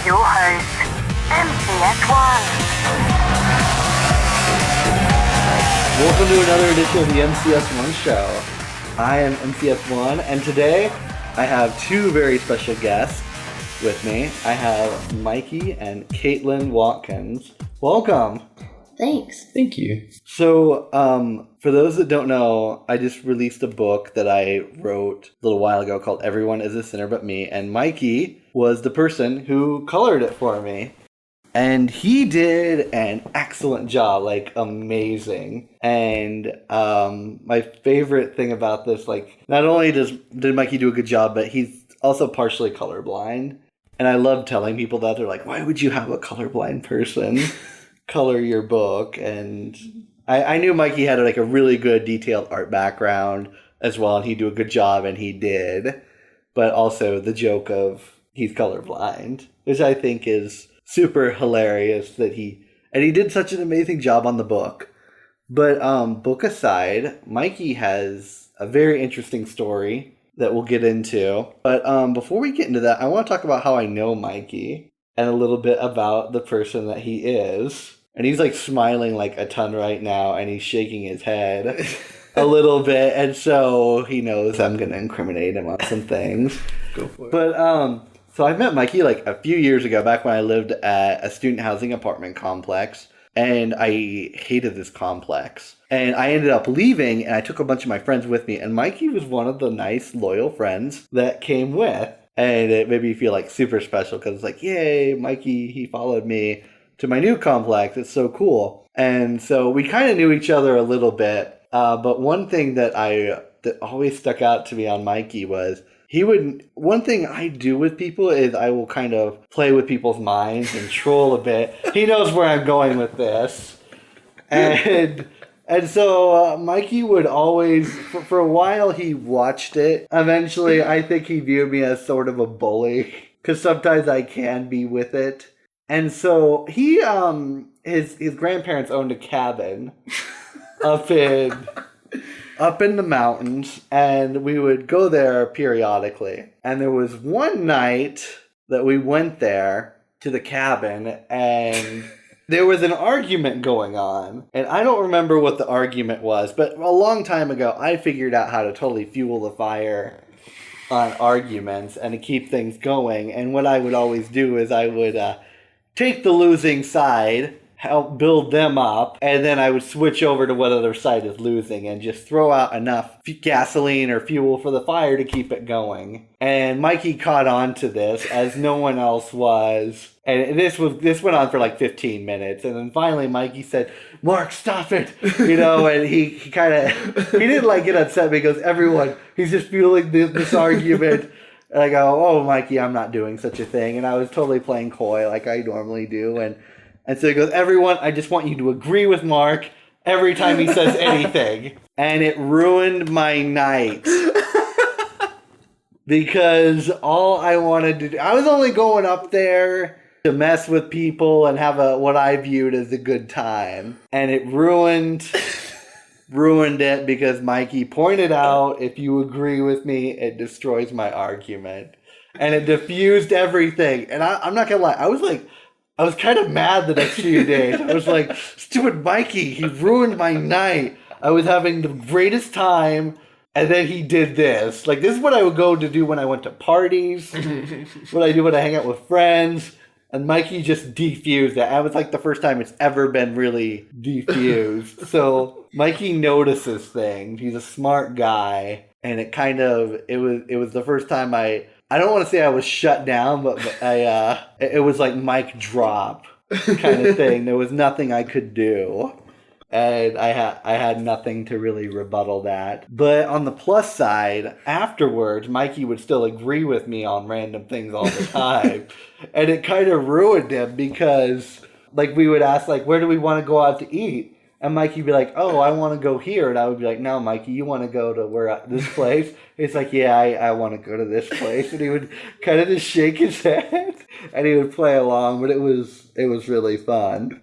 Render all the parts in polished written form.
your host, MCS1. Welcome to another edition of the MCS1 show. I am MCS1, and today I have two very special guests with me. I have Mikey and Caitlin Watkins. Welcome. Thanks. Thank you. So, for those that don't know, I just released a book that I wrote a little while ago called Everyone is a Sinner But Me, and Mikey was the person who colored it for me. And he did an excellent job, like amazing. And my favorite thing about this, like, not only did Mikey do a good job, but he's also partially colorblind. And I love telling people that. They're like, why would you have a colorblind person color your book? And I knew Mikey had like a really good detailed art background as well, and he'd do a good job, and he did. But also the joke of he's colorblind, which I think is super hilarious that he did such an amazing job on the book. But book aside, Mikey has a very interesting story that we'll get into. But before we get into that, I want to talk about how I know Mikey and a little bit about the person that he is. And he's like smiling like a ton right now, and he's shaking his head a little bit, and so he knows I'm going to incriminate him on some things. Go for it. But so I met Mikey like a few years ago, back when I lived at a student housing apartment complex, and I hated this complex. And I ended up leaving, and I took a bunch of my friends with me, and Mikey was one of the nice, loyal friends that came with. And it made me feel like super special, because it's like, yay, Mikey, he followed me to my new complex. It's so cool. And so we kind of knew each other a little bit. But one thing that always stuck out to me on Mikey was one thing I do with people is I will kind of play with people's minds and troll a bit. He knows where I'm going with this. And so Mikey would always, for a while he watched it. Eventually I think he viewed me as sort of a bully, because sometimes I can be with it. And so he, his grandparents owned a cabin up in the mountains, and we would go there periodically. And there was one night that we went there to the cabin, and there was an argument going on. And I don't remember what the argument was, but a long time ago, I figured out how to totally fuel the fire on arguments and to keep things going. And what I would always do is I would take the losing side, help build them up, and then I would switch over to what other side is losing and just throw out enough gasoline or fuel for the fire to keep it going. And Mikey caught on to this, as no one else was. And this went on for like 15 minutes. And then finally Mikey said, Mark, stop it. And he didn't like get upset because he's just fueling this argument. And I go, oh, Mikey, I'm not doing such a thing. And I was totally playing coy like I normally do. And so he goes, everyone, I just want you to agree with Mark every time he says anything. And it ruined my night. Because all I wanted to do, I was only going up there to mess with people and have what I viewed as a good time. And it ruined it because Mikey pointed out, if you agree with me, it destroys my argument. And it diffused everything. And I'm not going to lie, I was kind of mad the next few days. I was like, stupid Mikey, he ruined my night. I was having the greatest time, and then he did this. Like, this is what I would go to do when I went to parties, what I do when I hang out with friends. And Mikey just defused that. It was like the first time it's ever been really defused. So Mikey notices things. He's a smart guy. And it was the first time I don't want to say I was shut down, but it was like mic drop kind of thing. There was nothing I could do. And I had nothing to really rebuttal that. But on the plus side, afterwards, Mikey would still agree with me on random things all the time. And it kind of ruined him because, like, we would ask, like, where do we want to go out to eat? And Mikey would be like, oh, I want to go here. And I would be like, no, Mikey, you want to go to this place? It's like, yeah, I want to go to this place. And he would kind of just shake his head and he would play along. But it was really fun.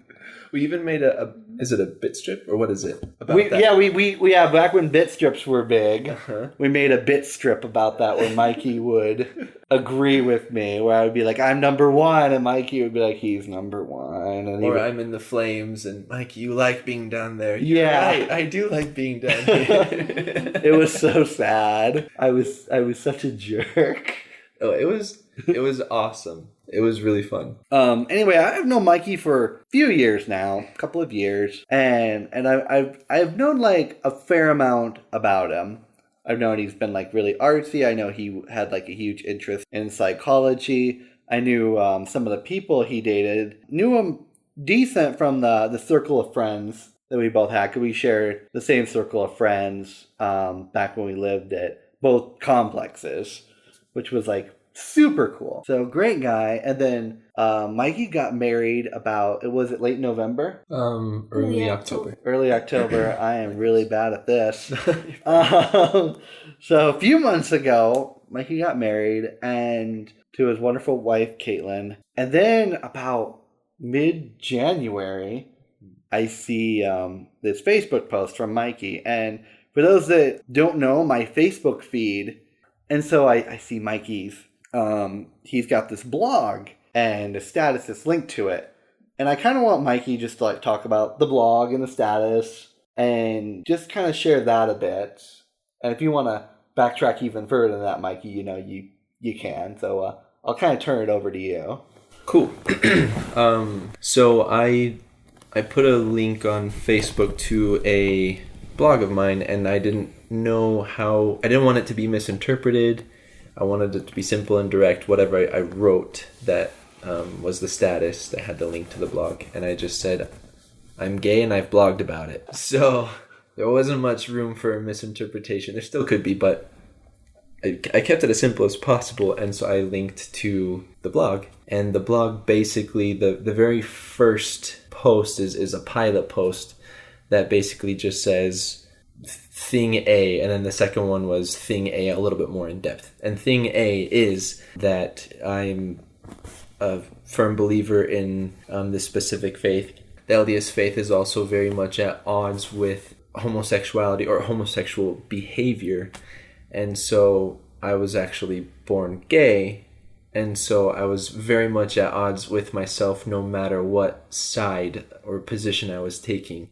We even made a Is it a bit strip or what is it about that? We back when bit strips were big, Uh-huh. we made a bit strip about that where Mikey would agree with me, where I would be like, I'm number one, and Mikey would be like, he's number one. And Or I'm in the flames, and Mike, you like being down there. You're right, I do like being down here. It was so sad. I was such a jerk. Oh, it was awesome. It was really fun. Anyway, I've known Mikey for a few years now, a couple of years, and I've known like a fair amount about him. I've known he's been like really artsy. I know he had like a huge interest in psychology. I knew some of the people he dated. Knew him decent from the circle of friends that we both had, because we shared the same circle of friends back when we lived at both complexes, which was like super cool. So great guy. And then Mikey got married was it late November? Early October. Early October. I am really bad at this. So a few months ago, Mikey got married and to his wonderful wife, Caitlin. And then about mid-January, I see this Facebook post from Mikey. And for those that don't know, my Facebook feed, and so I see Mikey's, he's got this blog and a status that's linked to it. And I kind of want Mikey just to like talk about the blog and the status and just kind of share that a bit. And if you want to backtrack even further than that, Mikey, you can. So I'll kind of turn it over to you. Cool. So I put a link on Facebook to a blog of mine, and I didn't want it to be misinterpreted. I wanted it to be simple and direct. Whatever I wrote that was the status that had the link to the blog. And I just said, I'm gay and I've blogged about it. So there wasn't much room for misinterpretation. There still could be, but I kept it as simple as possible. And so I linked to the blog. And the blog, basically, the very first post is a pilot post that basically just says thing A, and then the second one was thing A a little bit more in depth. And thing A is that I'm a firm believer in this specific faith. The LDS faith is also very much at odds with homosexuality or homosexual behavior. And so I was actually born gay, and so I was very much at odds with myself no matter what side or position I was taking.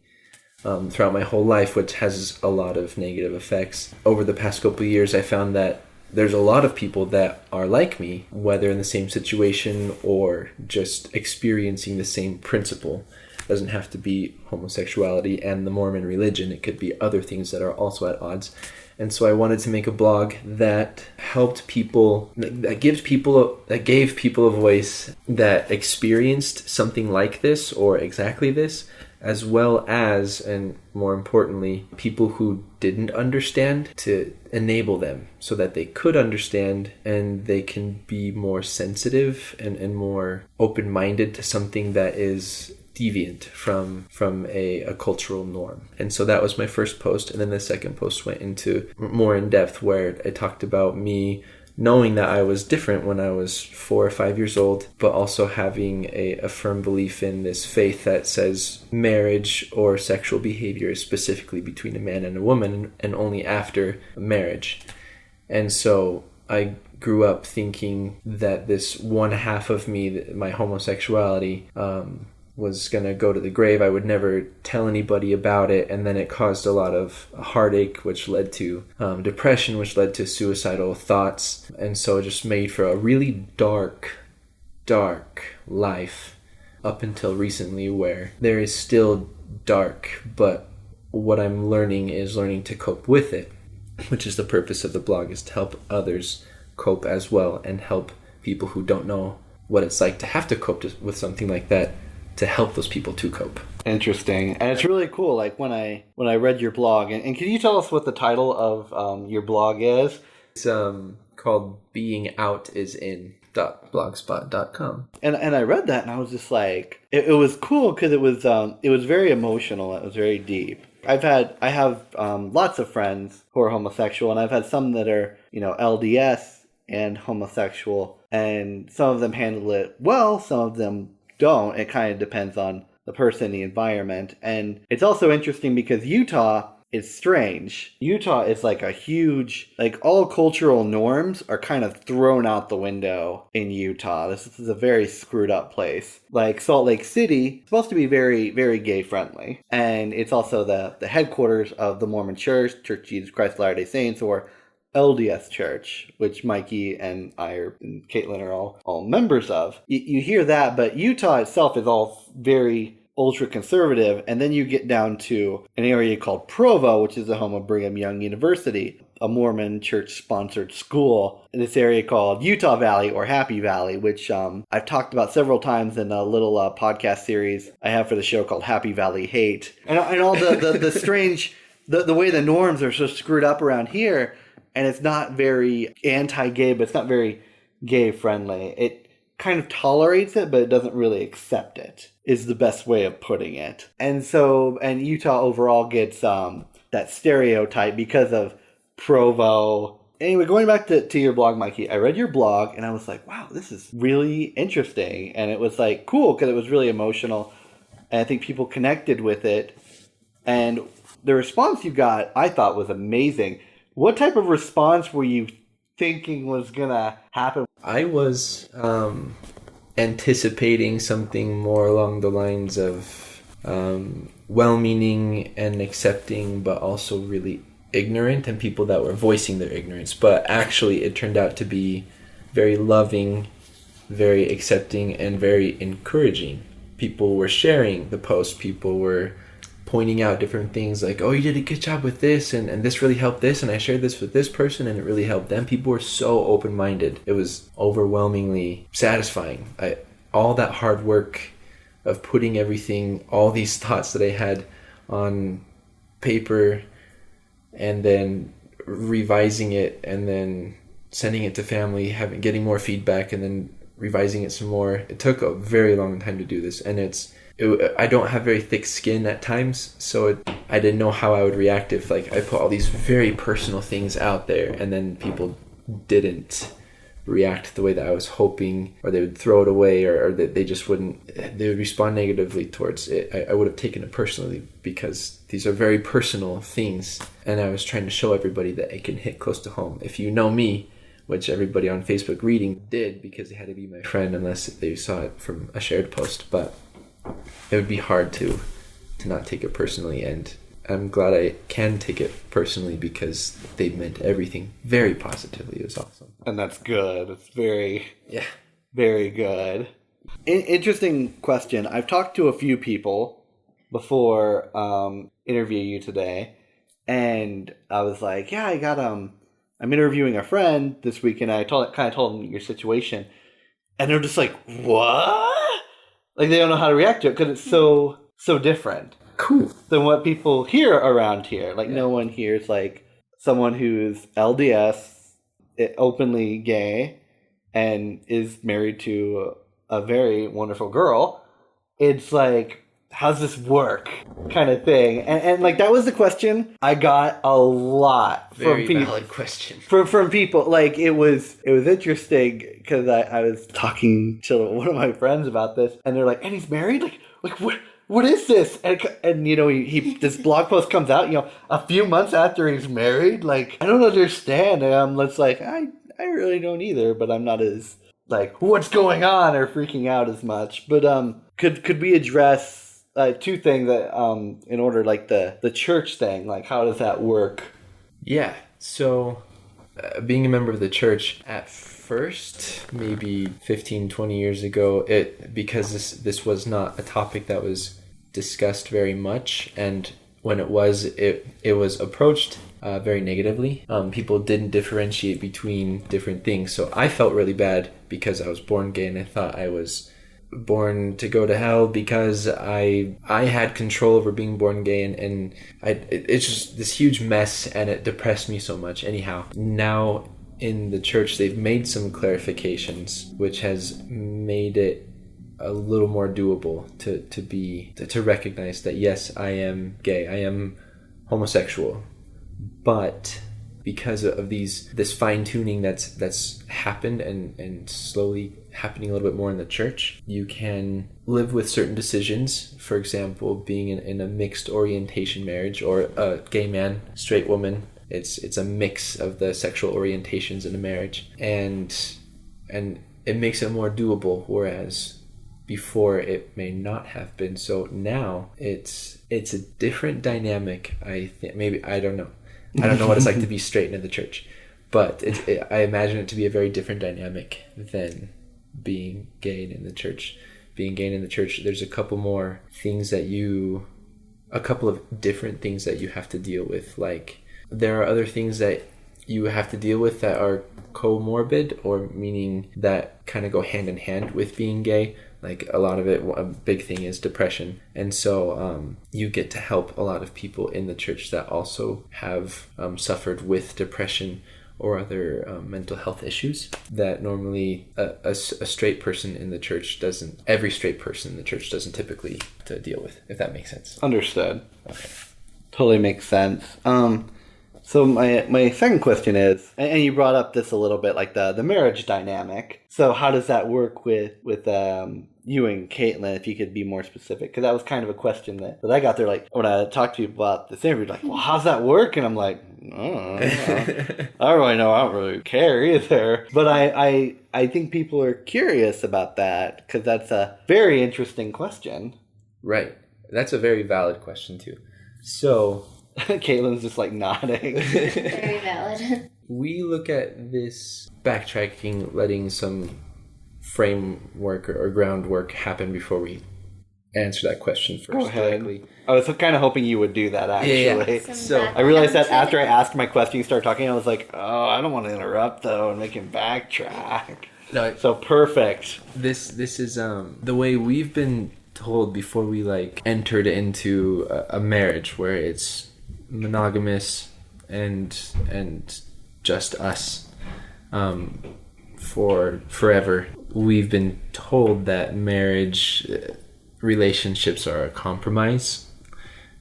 Throughout my whole life, which has a lot of negative effects. Over the past couple of years, I found that there's a lot of people that are like me, whether in the same situation or just experiencing the same principle. It doesn't have to be homosexuality and the Mormon religion. It could be other things that are also at odds. And so I wanted to make a blog that helped people, that gave people a voice that experienced something like this or exactly this, as well as, and more importantly, people who didn't understand, to enable them so that they could understand and they can be more sensitive and more open-minded to something that is deviant from a cultural norm. And so that was my first post. And then the second post went into more in depth, where I talked about me knowing that I was different when I was 4 or 5 years old, but also having a firm belief in this faith that says marriage or sexual behavior is specifically between a man and a woman and only after marriage. And so I grew up thinking that this one half of me, my homosexuality, was going to go to the grave. I would never tell anybody about it, and then it caused a lot of heartache, which led to depression, which led to suicidal thoughts. And so it just made for a really dark life up until recently, where there is still dark, but what I'm learning is learning to cope with it, which is the purpose of the blog, is to help others cope as well, and help people who don't know what it's like to have to cope with something like that, to help those people to cope. Interesting. And it's really cool, like when I read your blog, and can you tell us what the title of your blog is? It's called Being Out Is In .blogspot.com. And I read that and I was just like, it was cool because it was very emotional, it was very deep. I have lots of friends who are homosexual, and I've had some that are, LDS and homosexual, and some of them handle it well, some of them don't. It kind of depends on the person, the environment. And it's also interesting because Utah is strange. Utah is like a huge, like all cultural norms are kind of thrown out the window in Utah. This is a very screwed up place. Like Salt Lake City, it's supposed to be very, very gay friendly. And it's also the headquarters of the Mormon Church, Church of Jesus Christ of Latter-day Saints, or LDS Church, which Mikey and and Caitlin are all members of. You hear that, but Utah itself is all very ultra conservative, and then you get down to an area called Provo, which is the home of Brigham Young University, a Mormon church-sponsored school in this area called Utah Valley or Happy Valley, which I've talked about several times in a little podcast series I have for the show called Happy Valley Hate. And all the strange, the way the norms are so screwed up around here, and it's not very anti-gay, but it's not very gay-friendly. It kind of tolerates it, but it doesn't really accept it, is the best way of putting it. And Utah overall gets that stereotype because of Provo. Anyway, going back to your blog, Mikey, I read your blog and I was like, wow, this is really interesting. And it was like cool because it was really emotional. And I think people connected with it. And the response you got, I thought was amazing. What type of response were you thinking was going to happen? I was anticipating something more along the lines of well-meaning and accepting, but also really ignorant, and people that were voicing their ignorance. But actually, it turned out to be very loving, very accepting, and very encouraging. People were sharing the post. People were pointing out different things like, oh, you did a good job with this, and this really helped this, and I shared this with this person, and it really helped them. People were so open-minded. It was overwhelmingly satisfying. All that hard work of putting everything, all these thoughts that I had on paper, and then revising it, and then sending it to family, getting more feedback, and then revising it some more. It took a very long time to do this, and I don't have very thick skin at times, so I didn't know how I would react if I put all these very personal things out there and then people didn't react the way that I was hoping, or they would throw it away, or that they would respond negatively towards it. I would have taken it personally because these are very personal things, and I was trying to show everybody that it can hit close to home. If you know me, which everybody on Facebook reading did because they had to be my friend unless they saw it from a shared post, but it would be hard to not take it personally, and I'm glad I can take it personally because they meant everything very positively. It was awesome. And that's good. It's very good. Interesting question. I've talked to a few people before interview you today, and I was like, yeah, I got I'm interviewing a friend this week, and I told them your situation, and they're just like, what? Like, they don't know how to react to it because it's so different. Cool. Than what people hear around here. Like, no one hears, like, someone who's LDS, openly gay, and is married to a very wonderful girl. It's like, how's this work? Kind of thing. And like, that was the question I got a lot from people. Very valid question. From people. Like, it was interesting because I was talking to one of my friends about this, and they're like, and he's married? Like what is this? And you know, he this blog post comes out, you know, a few months after he's married. Like, I don't understand. And I'm just like, I really don't either, but I'm not as like, what's going on, or freaking out as much. But could we address two things that in order, like the church thing, like how does that work? Yeah. So being a member of the church at first, maybe 15, 20 years ago, because this was not a topic that was discussed very much, and when it was approached very negatively. People didn't differentiate between different things, so I felt really bad because I was born gay, and I thought I was born to go to hell because I had control over being born gay, and it's just this huge mess, and it depressed me so much. Anyhow, now in the church they've made some clarifications which has made it a little more doable to recognize that yes, I am gay, I am homosexual, but because of this fine-tuning that's happened and slowly happening a little bit more in the church, you can live with certain decisions. For example, being in a mixed orientation marriage, or a gay man, straight woman. It's a mix of the sexual orientations in a marriage, and it makes it more doable, whereas before it may not have been. So now it's a different dynamic. I think, maybe, I don't know what it's like to be straight in the church, but I imagine it to be a very different dynamic than being gay in the church. Being gay in the church, there's a couple of different things that you have to deal with. Like, there are other things that you have to deal with that are comorbid, or meaning that kind of go hand in hand with being gay. Like, a big thing is depression. And so you get to help a lot of people in the church that also have suffered with depression or other mental health issues that normally a straight person in the church doesn't, every straight person in the church doesn't typically to deal with, if that makes sense. Understood. Okay. Totally makes sense. So my second question is, and you brought up this a little bit, like the marriage dynamic. So how does that work with you and Caitlin, if you could be more specific? Because that was kind of a question that I got there. Like, when I talked to people about this interview, like, well, how's that work? And I'm like, oh, I don't really know. I don't really care either. But I think people are curious about that, because that's a very interesting question. Right. That's a very valid question, too. So Caitlin's just like nodding. Very valid. We look at this backtracking, letting some framework or groundwork happen before we answer that question first. Go ahead. Directly. I was kind of hoping you would do that, actually. Yeah. So I realized that after I asked my question, you started talking, I was like, oh, I don't want to interrupt, though, and make him backtrack. No, so perfect. This is the way we've been told before we entered into a marriage where it's monogamous and just us for forever. We've been told that marriage relationships are a compromise,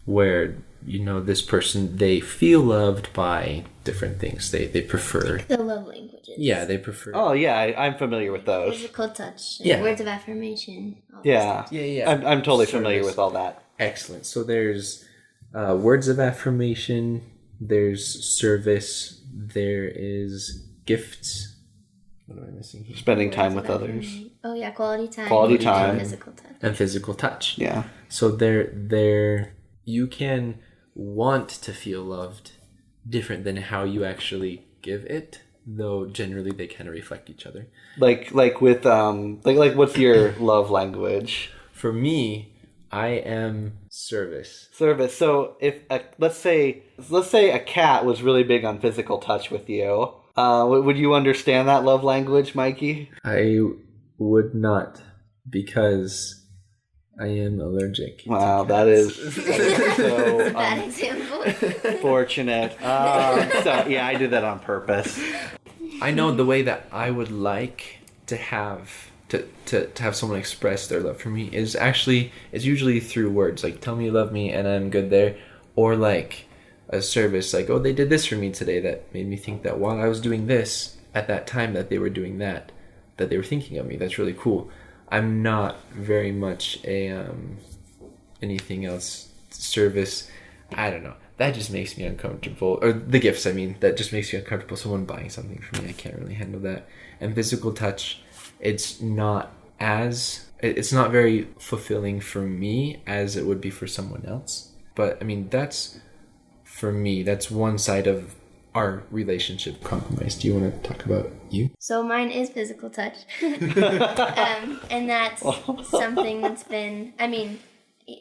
where this person, they feel loved by different things. They prefer The love languages. Yeah, they prefer. Oh, yeah, I'm familiar with those. Physical touch. Yeah. Words of affirmation. Yeah. Yeah. I'm totally Service. familiar with all that. Excellent. So there's words of affirmation, there's service, there is gifts. What am I missing here? Spending time Words with of others. affirmation. Oh yeah, quality time. Quality time. And physical touch. And physical touch. Yeah. So there you can want to feel loved different than how you actually give it, though generally they kind of reflect each other. Like with like what's your love language? For me, I am service. Service. So if let's say a cat was really big on physical touch with you, would you understand that love language, Mikey? I would not, because I am allergic. Wow, to that is cats. so Bad example. fortunate. So yeah, I did that on purpose. I know the way that I would like to have to have someone express their love for me is usually through words, like tell me you love me and I'm good there, or like a service, like, oh, they did this for me today that made me think that while I was doing this at that time that they were doing that they were thinking of me. That's really cool. I'm not very much a anything else. Service, I don't know. That just makes me uncomfortable. Or the gifts, I mean, that just makes me uncomfortable. Someone buying something for me, I can't really handle that. And physical touch, it's not very fulfilling for me as it would be for someone else. But I mean, that's, for me, that's one side of our relationship compromise. Do you want to talk about you? So mine is physical touch. And that's something that's been, I mean,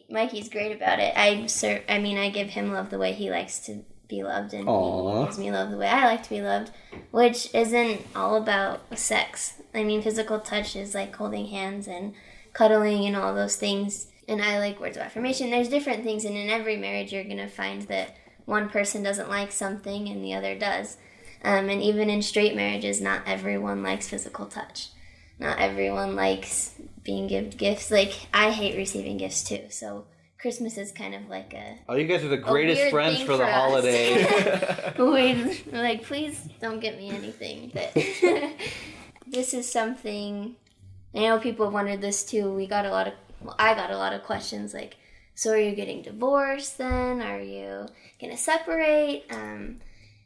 Mikey's great about it. I give him love the way he likes to be loved, and he gives me love the way I like to be loved, which isn't all about sex. I mean, physical touch is like holding hands and cuddling and all those things. And I like words of affirmation. There's different things, and in every marriage you're going to find that one person doesn't like something and the other does. And even in straight marriages, not everyone likes physical touch. Not everyone likes being given gifts. Like, I hate receiving gifts too. So Christmas is kind of like Oh, you guys are the a greatest weird friends thing for the us. holidays. We're like, please don't get me anything. But this is something, I know people have wondered this too. I got a lot of questions like, so are you getting divorced then? Are you going to separate?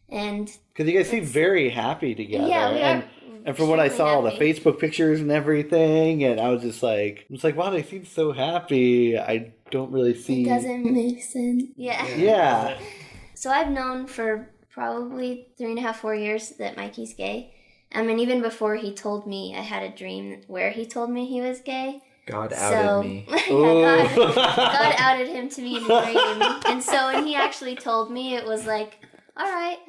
And Because you guys seem very happy together. Yeah, we are and from what I saw, all the extremely Facebook pictures and everything, and I was just like, wow, they seem so happy. I don't really see. it doesn't make sense. Yeah. Yeah. So I've known for probably 3.5, 4 years that Mikey's gay. And even before he told me, I had a dream where he told me he was gay. God outed me. Yeah, God outed him to me in a dream. And so when he actually told me, it was like, all right.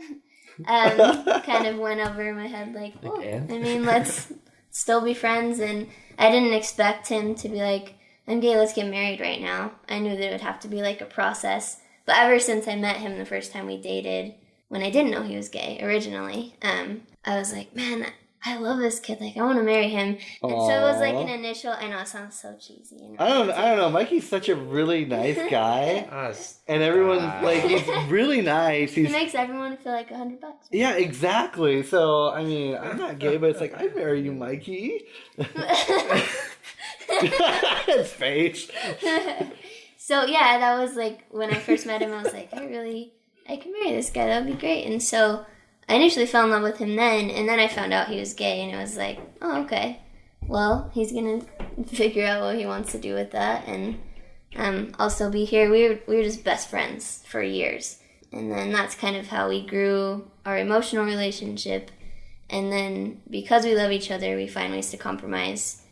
Kind of went over my head like, oh, I mean, let's still be friends. And I didn't expect him to be like, I'm gay, let's get married right now. I knew that it would have to be like a process. But ever since I met him the first time we dated, when I didn't know he was gay originally, I was like, man, I love this kid. Like, I want to marry him. And so it was like an initial, I know it sounds so cheesy. And I don't know. Mikey's such a really nice guy. And everyone's like, he's really nice. He makes everyone feel like $100. Right? Yeah, exactly. So, I mean, I'm not gay, but it's like, I'd marry you, Mikey. His face. So, yeah, that was like, when I first met him, I was like, I can marry this guy. That would be great. And so I initially fell in love with him then, and then I found out he was gay, and it was like, oh, okay. Well, he's going to figure out what he wants to do with that, and I'll still be here. We were just best friends for years. And then that's kind of how we grew our emotional relationship. And then because we love each other, we find ways to compromise.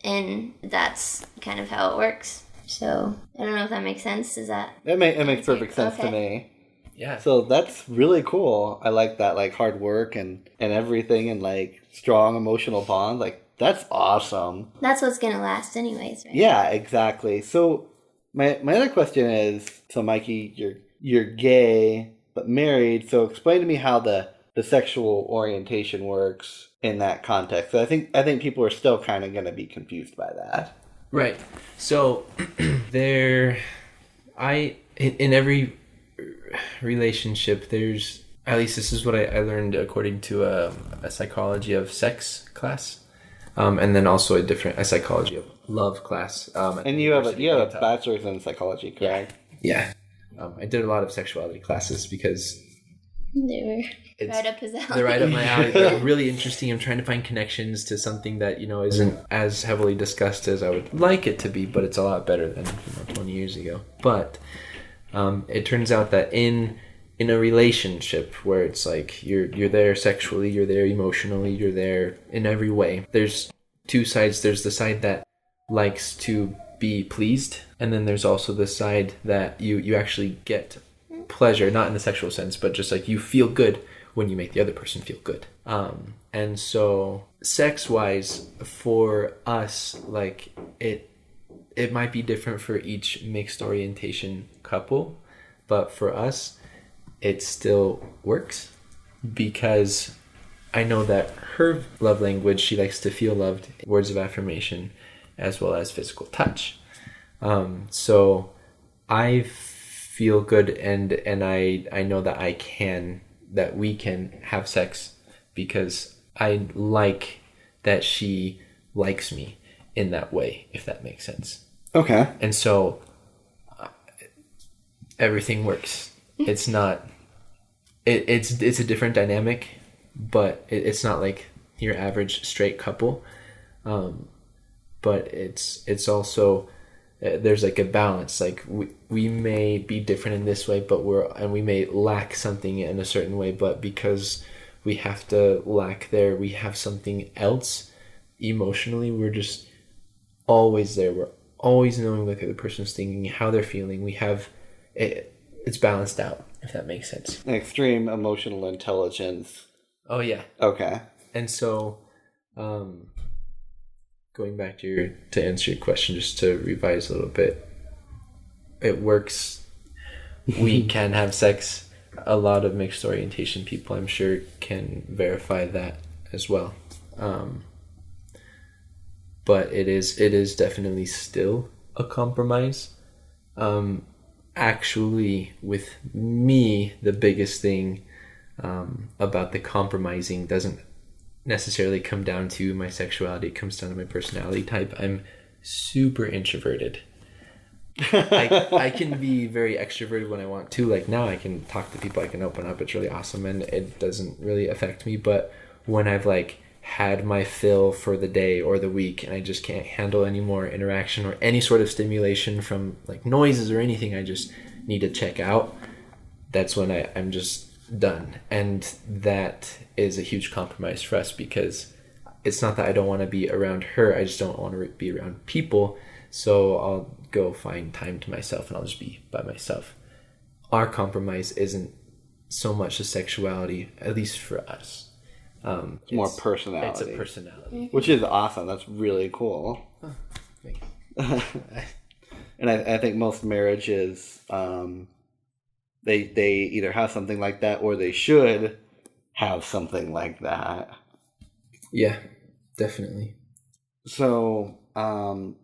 And that's kind of how it works. So I don't know if that makes sense. It makes perfect sense to me. Yeah. So that's really cool. I like that, like, hard work and everything, and like strong emotional bond. Like, that's awesome. That's what's gonna last anyways, right? Yeah, exactly. So my other question is, so Mikey, you're gay but married. So explain to me how the sexual orientation works in that context. I think people are still kind of gonna be confused by that. Right. So in every relationship, there's, at least this is what I learned according to a psychology of sex class, and then also a psychology of love class. And you have a bachelor's in psychology, correct? Yeah. I did a lot of sexuality classes because they were right up his alley. They're right up my alley. They're really interesting. I'm trying to find connections to something that, isn't as heavily discussed as I would like it to be, but it's a lot better than 20 years ago. But it turns out that in a relationship where it's like you're there sexually, you're there emotionally, you're there in every way, there's two sides. There's the side that likes to be pleased, and then there's also the side that you actually get pleasure, not in the sexual sense, but just like you feel good when you make the other person feel good. And so sex wise for us, like it might be different for each mixed orientation couple, but for us it still works because I know that her love language, she likes to feel loved, words of affirmation as well as physical touch. So I feel good and I know that we can have sex because I like that she likes me in that way, if that makes sense. Okay. And so everything works. It's not it's a different dynamic, but it's not like your average straight couple. But it's also there's like a balance. Like we may be different in this way, but we may lack something in a certain way, but because we have to lack there, we have something else emotionally. We're just always there. We're always knowing what the other person's thinking, how they're feeling. We have it's balanced out, if that makes sense. Extreme emotional intelligence. Oh yeah. Okay. And so, going back to answer your question, just to revise a little bit, it works. We can have sex. A lot of mixed orientation people, I'm sure, can verify that as well. But it is definitely still a compromise. Actually, with me, the biggest thing about the compromising doesn't necessarily come down to my sexuality. It comes down to my personality type. I'm super introverted. I can be very extroverted when I want to. Like now I can talk to people, I can open up. It's really awesome and it doesn't really affect me. But when I've like had my fill for the day or the week and I just can't handle any more interaction or any sort of stimulation from like noises or anything, I just need to check out. That's when I'm just done. And that is a huge compromise for us because it's not that I don't want to be around her, I just don't want to be around people. So I'll go find time to myself and I'll just be by myself. Our compromise isn't so much the sexuality, at least for us. It's more personality. It's a personality. Which is awesome. That's really cool. Oh, thank you. And I think most marriages, they either have something like that or they should have something like that. Yeah, definitely. So, tell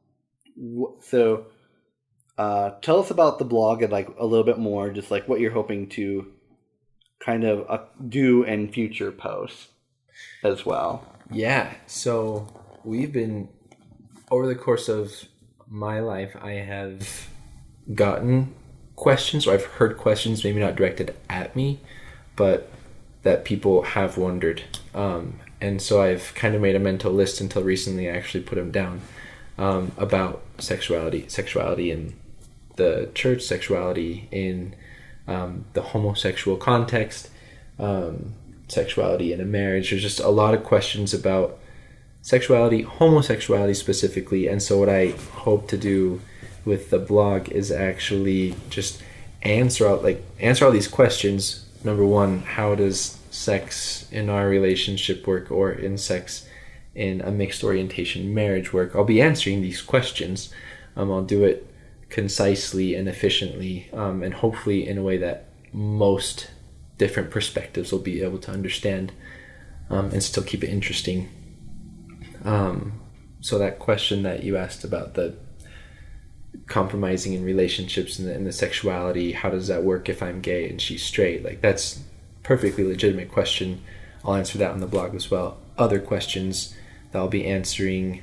us about the blog and like a little bit more, just like what you're hoping to kind of do in future posts as well. Yeah, so we've been, over the course of my life, I have gotten questions, or I've heard questions, maybe not directed at me, but that people have wondered. And so I've kind of made a mental list until recently I actually put them down, about sexuality in the church, sexuality in the homosexual context, sexuality in a marriage. There's just a lot of questions about sexuality, homosexuality specifically. And so what I hope to do with the blog is actually just answer all these questions. Number one, how does sex in our relationship work, or in sex in a mixed orientation marriage work? I'll be answering these questions. I'll do it concisely and efficiently, and hopefully in a way that most different perspectives will be able to understand, and still keep it interesting. So that question that you asked about the compromising in relationships and the sexuality, how does that work if I'm gay and she's straight? Like, that's perfectly legitimate question. I'll answer that on the blog as well. Other questions that I'll be answering,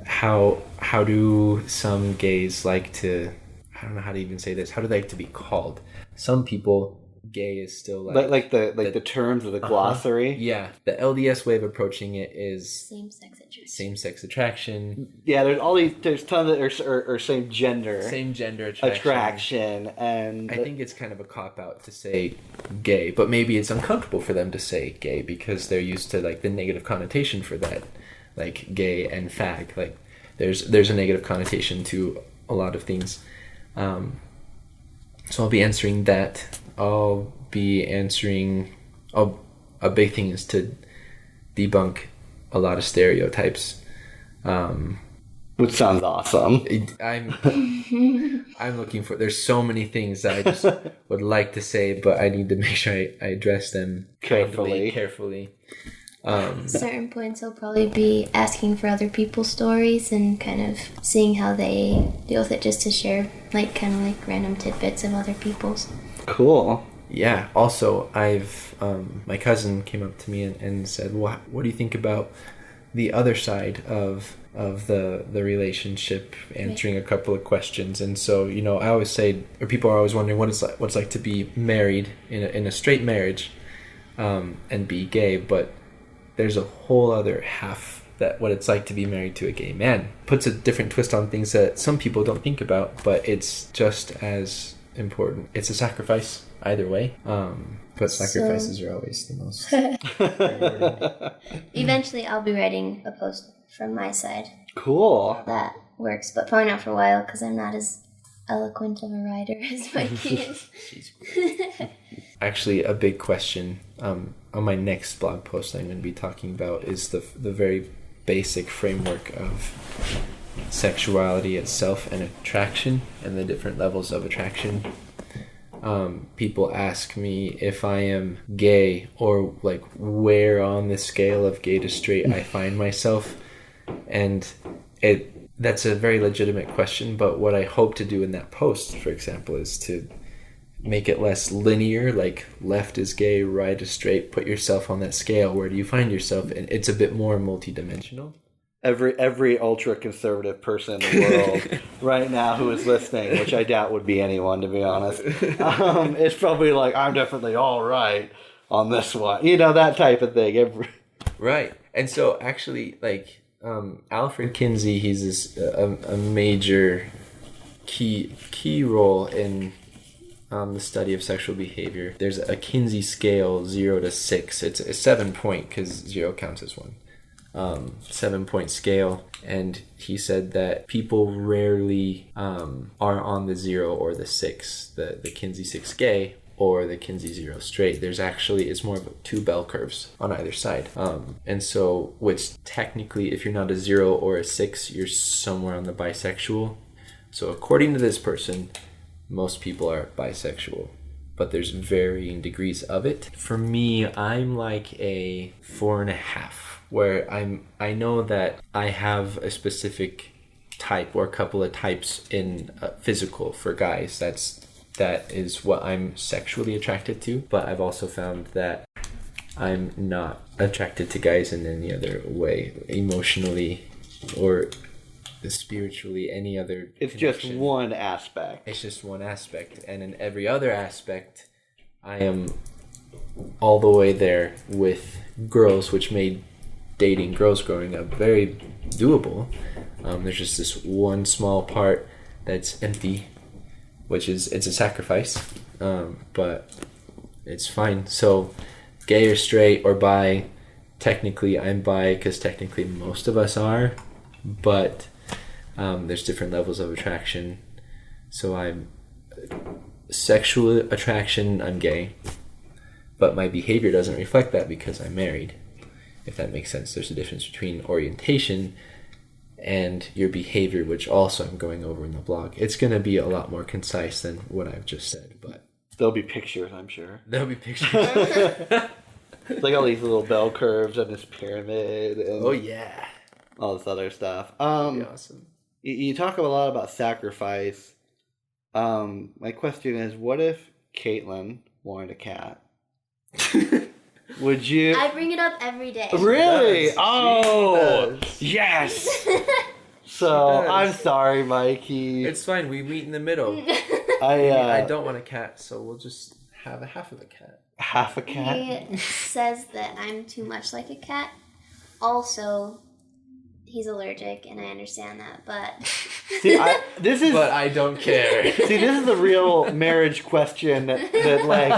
how do some gays like to, I don't know how to even say this, how do they like to be called? Some people, gay is still like the terms of the glossary. Yeah, the LDS way of approaching it is same-sex attraction. Yeah, there's tons of or same gender attraction, and I think it's kind of a cop out to say gay, but maybe it's uncomfortable for them to say gay because they're used to like the negative connotation for that, like gay and fag. Like there's a negative connotation to a lot of things. So I'll be answering that. I'll be answering, a big thing is to debunk a lot of stereotypes. Which sounds awesome. I'm looking for, there's so many things that I just would like to say, but I need to make sure I address them carefully. Certain points he'll probably be asking for other people's stories and kind of seeing how they deal with it, just to share like kind of like random tidbits of other people's. Cool. Yeah. Also, I've my cousin came up to me and said, "What do you think about the other side of the relationship?" Answering a couple of questions. And so, you know, I always say, or people are always wondering what it's like to be married in a straight marriage, and be gay, but there's a whole other half, that what it's like to be married to a gay man. Puts a different twist on things that some people don't think about, but it's just as important. It's a sacrifice either way, but sacrifices are always the most rewarding. Eventually I'll be writing a post from my side. Cool. That works, but probably not for a while because I'm not as eloquent of a writer as Mikey is. Actually, a big question on my next blog post that I'm going to be talking about is the very basic framework of sexuality itself and attraction and the different levels of attraction. People ask me if I am gay, or like where on the scale of gay to straight I find myself, and that's a very legitimate question, but what I hope to do in that post, for example, is to make it less linear, like left is gay, right is straight, put yourself on that scale. Where do you find yourself? And it's a bit more multidimensional. Every ultra conservative person in the world right now who is listening, which I doubt would be anyone, to be honest, it's probably like, I'm definitely all right on this one. You know, that type of thing. Right. And so actually, like, Alfred Kinsey, he's a major key role in the study of sexual behavior. There's a Kinsey scale, 0 to 6. It's a 7-point, because 0 counts as 1. 7-point scale, and he said that people rarely are on the 0 or the 6, the Kinsey 6 gay or the Kinsey 0 straight. There's actually, it's more of 2 bell curves on either side, and so, which technically, if you're not a 0 or a 6, you're somewhere on the bisexual. So according to this person, most people are bisexual, but there's varying degrees of it. For me, I'm like a 4.5, where I know that I have a specific type or a couple of types in physical for guys. That is what I'm sexually attracted to, but I've also found that I'm not attracted to guys in any other way, emotionally or spiritually, any other It's connection. just one aspect. It's just one aspect, and in every other aspect, I am all the way there with girls, which made dating girls growing up very doable. There's just this one small part that's empty, which is, it's a sacrifice, but it's fine. So gay or straight or bi, technically I'm bi because technically most of us are, but there's different levels of attraction. So I'm sexual attraction, I'm gay, but my behavior doesn't reflect that because I'm married. If that makes sense, there's a difference between orientation and your behavior, which also I'm going over in the blog. It's going to be a lot more concise than what I've just said, but There'll be pictures, I'm sure. there'll be pictures. It's like all these little bell curves and this pyramid and Oh yeah, all this other stuff. that'd be awesome. You talk a lot about sacrifice. My question is, what if Caitlin wanted a cat? Would you? I bring it up every day. Really? She Oh, does. yes. So does. I'm sorry, Mikey. It's fine. We meet in the middle. I I don't want a cat, so we'll just have a half of a cat. half a cat. He says that I'm too much like a cat. Also, he's allergic, and I understand that, but See, this is. But I don't care. See, this is the real marriage question that like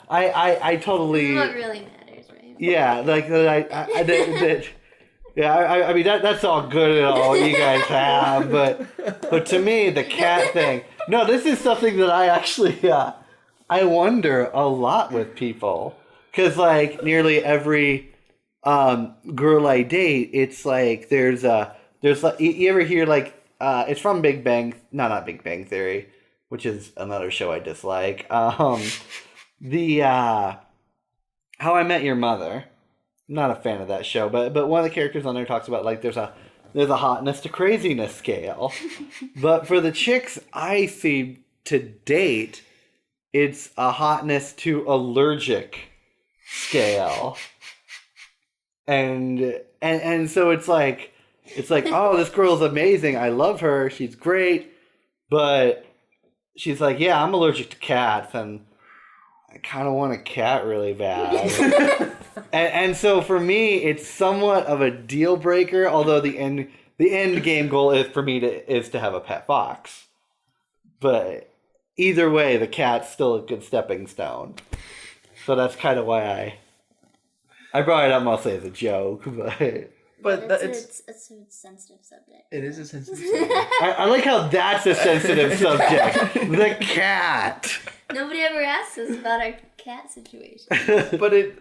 I totally. what really matters, right? Yeah, like I mean that's all good and all you guys have, but to me the cat thing. No, this is something that I actually I wonder a lot with people, because like nearly every girl I date, it's like there's like you ever hear like it's from Big Bang, not Big Bang Theory, which is another show I dislike. The How I Met Your Mother. I'm not a fan of that show, but one of the characters on there talks about like there's a hotness to craziness scale. But for the chicks I see to date, it's a hotness to allergic scale. And so it's like, oh, this girl's amazing. I love her. She's great. But she's like, yeah, I'm allergic to cats, and I kind of want a cat really bad. and so for me, it's somewhat of a deal breaker. Although the end game goal is for me to have a pet fox. But either way, the cat's still a good stepping stone. So that's kind of why I brought it up mostly as a joke, but It's a sensitive subject. It is a sensitive subject. I like how that's a sensitive subject. The cat. Nobody ever asks us about our cat situation. But it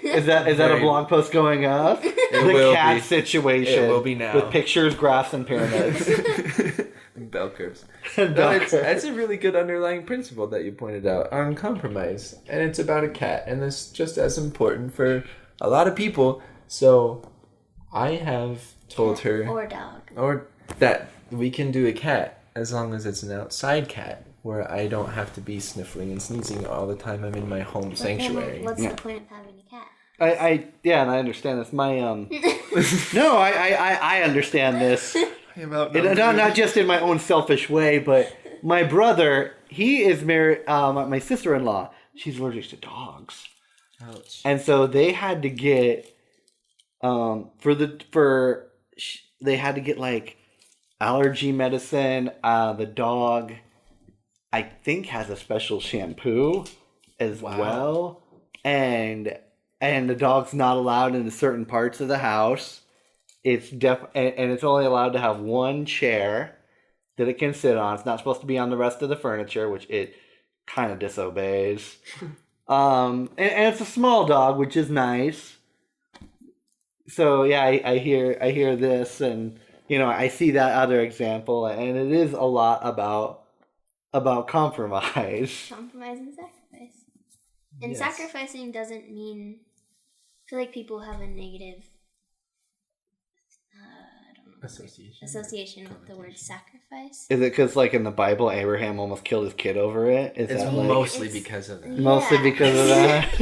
Is that a blog post going up? The will cat be. situation. It will be now. With pictures, graphs, and pyramids. bell curves. Bell No, curves. that's a really good underlying principle that you pointed out on compromise, and it's about a cat, and it's just as important for a lot of people. So I have told her, Or dog. or that we can do a cat as long as it's an outside cat where I don't have to be sniffling and sneezing all the time I'm in my home sanctuary. What's the point of having a cat? And I understand this. My no, I understand this. Not just in my own selfish way, but my brother, he is married. My sister-in-law, she's allergic to dogs. Ouch. And so they had to get they had to get like allergy medicine. The dog, I think, has a special shampoo as well, and the dog's not allowed into certain parts of the house. It's and it's only allowed to have one chair that it can sit on. It's not supposed to be on the rest of the furniture, which it kind of disobeys. And it's a small dog, which is nice. So yeah, I hear this, and I see that other example, and it is a lot about compromise. Compromise and sacrifice. And Yes. sacrificing doesn't mean. I feel like people have a negative. I don't know. Association with the word sacrifice. Is it because, like in the Bible, Abraham almost killed his kid over it? Is It's that like, mostly It's- because of that. mostly Yeah. because of that?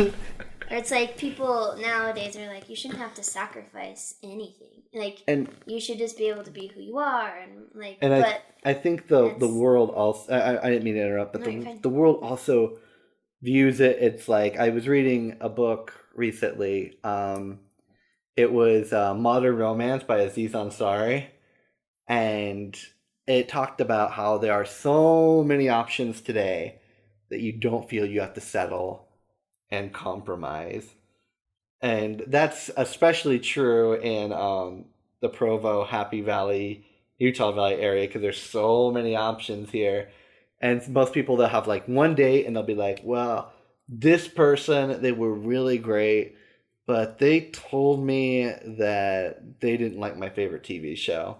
Or it's like people nowadays are like, you shouldn't have to sacrifice anything. Like, And you should just be able to be who you are, and like. And but I think the that's- world also, I didn't mean to interrupt, but No, you're fine. the world also views it. It's like, I was reading a book recently. It was Modern Romance by Aziz Ansari, and it talked about how there are so many options today that you don't feel you have to settle and compromise. And that's especially true in the Provo, Happy Valley, Utah Valley area, because there's so many options here. And most people that have like one date and they'll be like, well, this person, they were really great, but they told me that they didn't like my favorite TV show.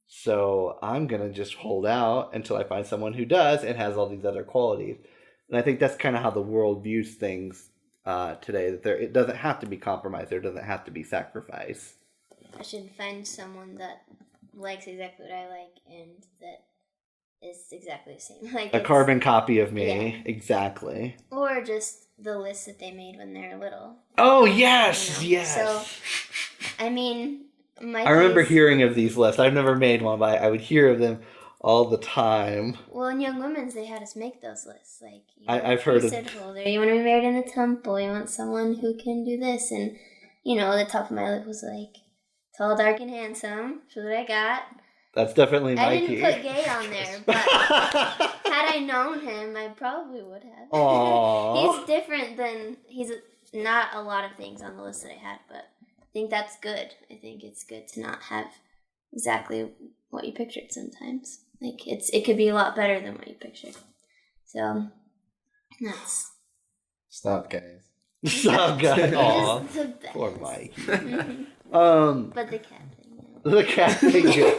So I'm going to just hold out until I find someone who does and has all these other qualities. And I think that's kind of how the world views things today, that it doesn't have to be compromise, there doesn't have to be sacrifice. I should find someone that likes exactly what I like and that is exactly the same. Like A it's- carbon copy of me, Yeah. exactly. Or just the list that they made when they were little. Oh, yes, You know? yes. So, I mean, I remember hearing of these lists. I've never made one, but I would hear of them all the time. Well, in Young Women's, they had us make those lists. Like, I've heard of- priesthood holder, you want to be married in the temple, you want someone who can do this. And, the top of my list was like, tall, dark, and handsome. That's what I got. That's definitely Mikey. I didn't put gay on there, but had I known him, I probably would have. Aww. He's different than, he's not a lot of things on the list that I had, but I think that's good. I think it's good to not have exactly what you pictured sometimes. Like, it could be a lot better than what you pictured. So, that's... Stop, guys. Stop, guys. It Aw. is the best. Poor Mikey. But the cat thing, The cat thing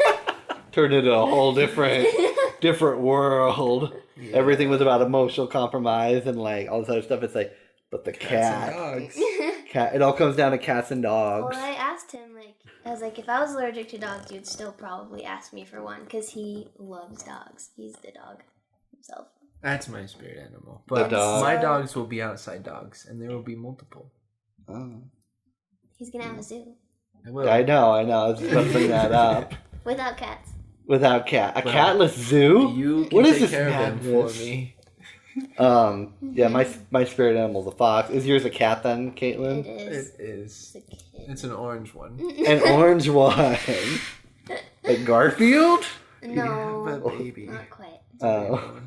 turned into a whole different world. Yeah. Everything was about emotional compromise and like all this other stuff. It's like, but the Cats and cat, dogs. cat. It all comes down to cats and dogs. Well, I asked him, I was like, if I was allergic to dogs, you'd still probably ask me for one, because he loves dogs. He's the dog himself. That's my spirit animal. The But dog. my dogs will be outside dogs, and there will be multiple. Oh. He's gonna have a zoo. I will. I know. I was just gonna bring that up. Without cats. Without cat, a Well, catless zoo. You can What is take this care of them madness? for me. Yeah, my spirit animal's a fox. Is yours a cat then, Caitlin? It is. It is. It's a kid. It's an orange one. An orange one. Like Garfield? No, But baby. not quite. Oh.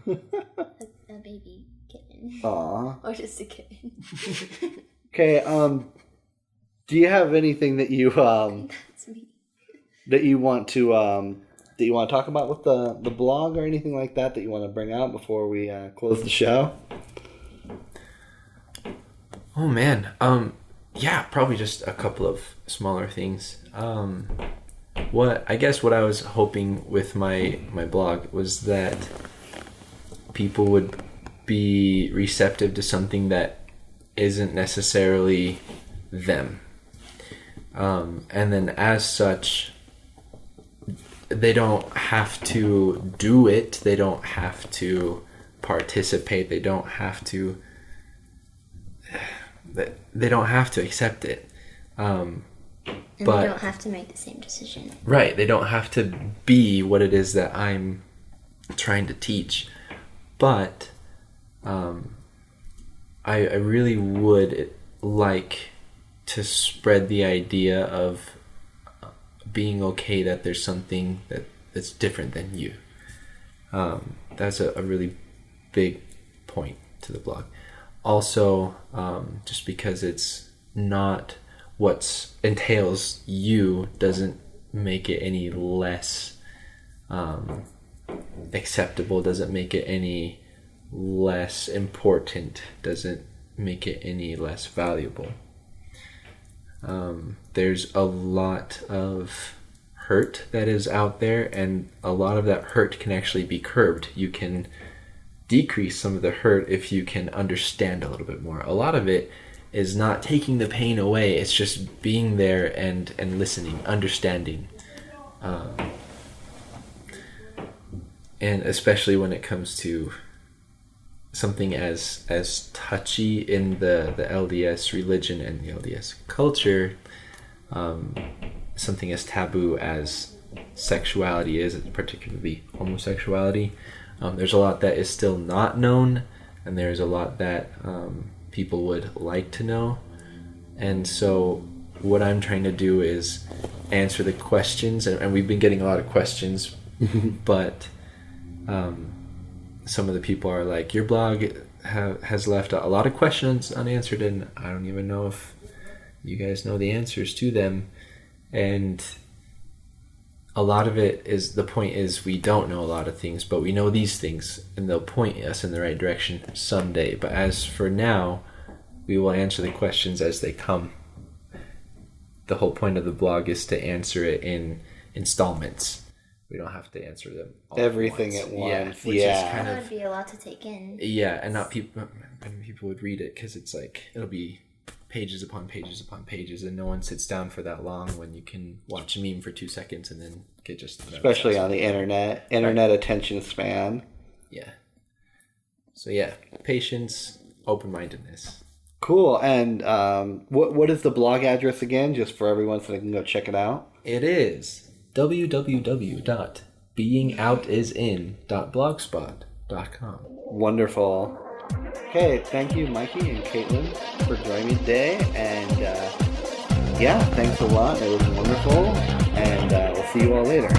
A baby kitten. Aw. Or just a kitten. Okay, do you have anything that you That's me. that you want to talk about with the blog or anything like that you want to bring out before we close the show? Oh man. Yeah, probably just a couple of smaller things. What I was hoping with my blog was that people would be receptive to something that isn't necessarily them. And then as such, they don't have to do it. They don't have to participate. They don't have to accept it. And but they don't have to make the same decision. right, they don't have to be what it is that I'm trying to teach. But I really would like to spread the idea of being okay that there's something that's different than you. That's a really big point to the blog. Also, just because it's not what entails you doesn't make it any less acceptable, doesn't make it any less important, doesn't make it any less valuable. There's a lot of hurt that is out there, and a lot of that hurt can actually be curbed. You can decrease some of the hurt if you can understand a little bit more. A lot of it is not taking the pain away, it's just being there and listening, understanding. And especially when it comes to something as touchy in the LDS religion and the LDS culture, something as taboo as sexuality is, particularly homosexuality. There's a lot that is still not known, and there's a lot that people would like to know. And so what I'm trying to do is answer the questions, and we've been getting a lot of questions, but some of the people are like, your blog has left a lot of questions unanswered, and I don't even know if you guys know the answers to them. And a lot of it is, the point is, we don't know a lot of things, but we know these things, and they'll point us in the right direction someday. But as for now, we will answer the questions as they come. The whole point of the blog is to answer it in installments. We don't have to answer them all Everything at at once. Which Yeah. is kind That of, would be a lot to take in. yeah, and not people. And people would read it because it's like, it'll be pages upon pages upon pages, and no one sits down for that long when you can watch a meme for 2 seconds and then get just Especially on the internet attention span. Yeah. So yeah, patience, open-mindedness. Cool. And what is the blog address again, just for everyone so they can go check it out? It is www.beingoutisin.blogspot.com. Wonderful. Okay, thank you, Mikey and Caitlin, for joining me today. And yeah, thanks a lot. It was wonderful. And we'll see you all later.